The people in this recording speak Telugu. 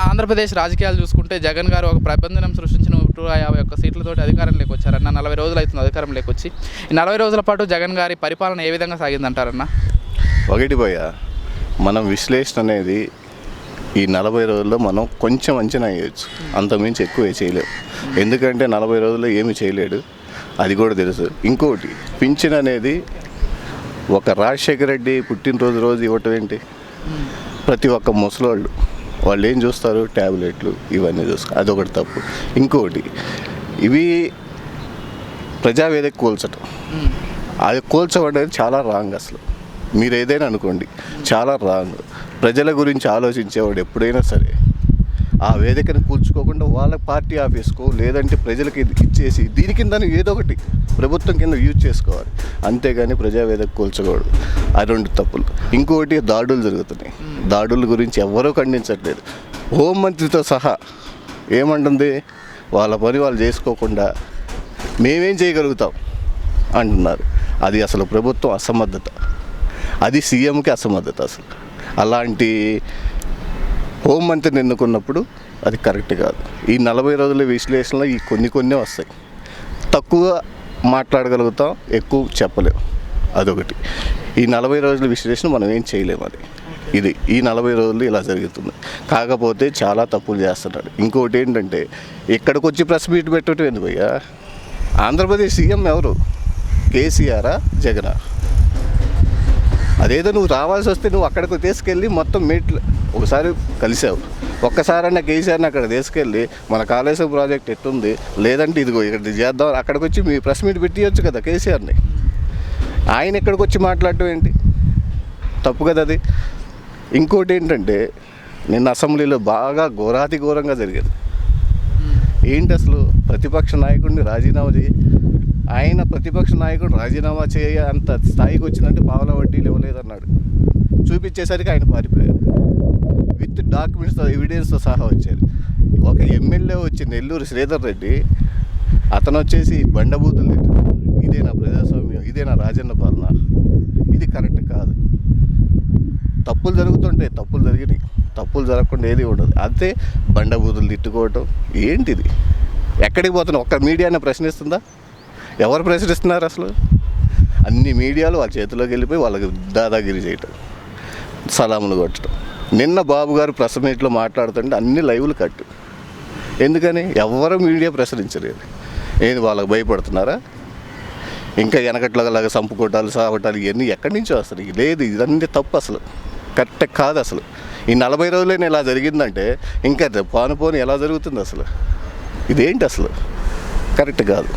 ఆంధ్రప్రదేశ్ రాజకీయాలు చూసుకుంటే జగన్ గారు ఒక ప్రబంధనం సృష్టించిన 151 సీట్లతో అధికారంలోకి వచ్చారన్న. 40 రోజులు అవుతుంది అధికారంలోకి వచ్చి. ఈ 40 రోజుల పాటు జగన్ గారి పరిపాలన ఏ విధంగా సాగిందంటారన్న? ఒకటి పోయా, మనం విశ్లేషణ అనేది ఈ 40 రోజుల్లో మనం కొంచెం అంచనా వేయచ్చు, అంతకుమించి ఎక్కువ చేయలేము. ఎందుకంటే 40 రోజుల్లో ఏమి చేయలేడు, అది కూడా తెలుసు. ఇంకోటి, పింఛన్ అనేది ఒక రాజశేఖర రెడ్డి పుట్టినరోజు రోజు ఇవ్వటం ఏంటి? ప్రతి ఒక్క ముసలోళ్ళు వాళ్ళు ఏం చూస్తారు? ట్యాబ్లెట్లు ఇవన్నీ చూస్తారు, అదొకటి తప్పు. ఇంకోటి, ఇవి ప్రజావేదిక కూల్చటం, అది కూల్చబడేది చాలా రాంగ్. అసలు మీరు ఏదైనా అనుకోండి, చాలా రాంగ్. ప్రజల గురించి ఆలోచించేవాడు ఎప్పుడైనా సరే ఆ వేదికను కూల్చుకోకుండా వాళ్ళ పార్టీ ఆఫీస్కో లేదంటే ప్రజలకి ఇచ్చేసి దీని కింద ఏదో ఒకటి ప్రభుత్వం కింద యూజ్ చేసుకోవాలి, అంతేగాని ప్రజావేదిక కూల్చకూడదు. ఆ రెండు తప్పులు. ఇంకోటి, దాడులు జరుగుతున్నాయి. దాడుల గురించి ఎవరూ ఖండించట్లేదు. హోంమంత్రితో సహా ఏమంటుంది, వాళ్ళ పని వాళ్ళు చేసుకోకుండా మేమేం చేయగలుగుతాం అంటున్నారు. అది అసలు ప్రభుత్వం అసమర్థత, అది సీఎంకి అసమర్థత. అసలు అలాంటి హోంమంత్రిని ఎన్నుకున్నప్పుడు అది కరెక్ట్ కాదు. ఈ 40 రోజుల విశ్లేషణలో ఈ కొన్ని వస్తాయి. తక్కువ మాట్లాడగలుగుతాం, ఎక్కువ చెప్పలేము, అదొకటి. ఈ 40 రోజుల విశ్లేషణ మనం ఏం చేయలేము. అది ఇది ఈ 40 రోజులు ఇలా జరుగుతుంది. కాకపోతే చాలా తప్పులు చేస్తున్నాడు. ఇంకోటి ఏంటంటే, ఇక్కడికి వచ్చి ప్రెస్ మీట్ పెట్టడం ఎందుకు భయ్యా? ఆంధ్రప్రదేశ్ సీఎం ఎవరు? కేసీఆరా, జగనా? అదేదో నువ్వు రావాల్సి వస్తే నువ్వు అక్కడికి తీసుకెళ్ళి మొత్తం మీట్లు ఒకసారి కలిసావు, ఒక్కసారన్నా కేసీఆర్ని అక్కడ తీసుకెళ్ళి మన కాళేశ్వరం ప్రాజెక్ట్ ఎట్టుంది, లేదంటే ఇదిగో ఇక్కడ చేద్దాం, అక్కడికి వచ్చి మీ ప్రెస్ మీట్ పెట్టియచ్చు కదా కేసీఆర్ని. ఆయన ఇక్కడికి వచ్చి మాట్లాడటం ఏంటి? తప్పు కదా అది. ఇంకోటి ఏంటంటే, నిన్న అసెంబ్లీలో బాగా ఘోరాతి ఘోరంగా జరిగింది. ఏంటి అసలు? ప్రతిపక్ష నాయకుడిని రాజీనామా చేయి, ఆయన ప్రతిపక్ష నాయకుడు రాజీనామా చేయ అంత స్థాయికి వచ్చిందంటే పావలా వడ్డీలు ఇవ్వలేదన్నాడు. చూపించేసరికి ఆయన పారిపోయారు. విత్ డాక్యుమెంట్స్తో, ఎవిడెన్స్తో సహా వచ్చారు. ఒక ఎమ్మెల్యే వచ్చి నెల్లూరు శ్రీధర్ రెడ్డి, అతను వచ్చేసి బండబూతులు తిట్టారు. ఇదేనా ప్రజాస్వామ్యం? ఇదేనా రాజన్న పాలన? ఇది కరెక్ట్ కాదు. తప్పులు జరుగుతుంటాయి, తప్పులు జరిగినాయి, తప్పులు జరగకుండా ఏది ఉండదు. అంతే బండబూతులు తిట్టుకోవటం ఏంటిది? ఎక్కడికి పోతున్నా? ఒక్క మీడియానే ప్రశ్నిస్తుందా? ఎవరు ప్రశ్నిస్తున్నారు అసలు? అన్ని మీడియాలు వాళ్ళ చేతిలోకి వెళ్ళిపోయి వాళ్ళకి దాదాగిరి చేయటం, సలాములు కొట్టడం. నిన్న బాబు గారు ప్రెస్ మీట్లో మాట్లాడుతుంటే అన్ని లైవ్లు కట్టు. ఎందుకని? ఎవరు మీడియా ప్రశ్నించలేదు. ఏంది వాళ్ళకి భయపడుతున్నారా? ఇంకా వెనకట్లాగా సంపుకోటాలు, సావటాలు ఇవన్నీ ఎక్కడి నుంచో వస్తాయి. లేదు, ఇదన్నీ తప్పు, అసలు కరెక్ట్ కాదు. అసలు ఈ 40 రోజులైనా ఇలా జరిగిందంటే ఇంకా పోను ఎలా జరుగుతుంది అసలు? ఇదేంటి అసలు? కరెక్ట్ కాదు.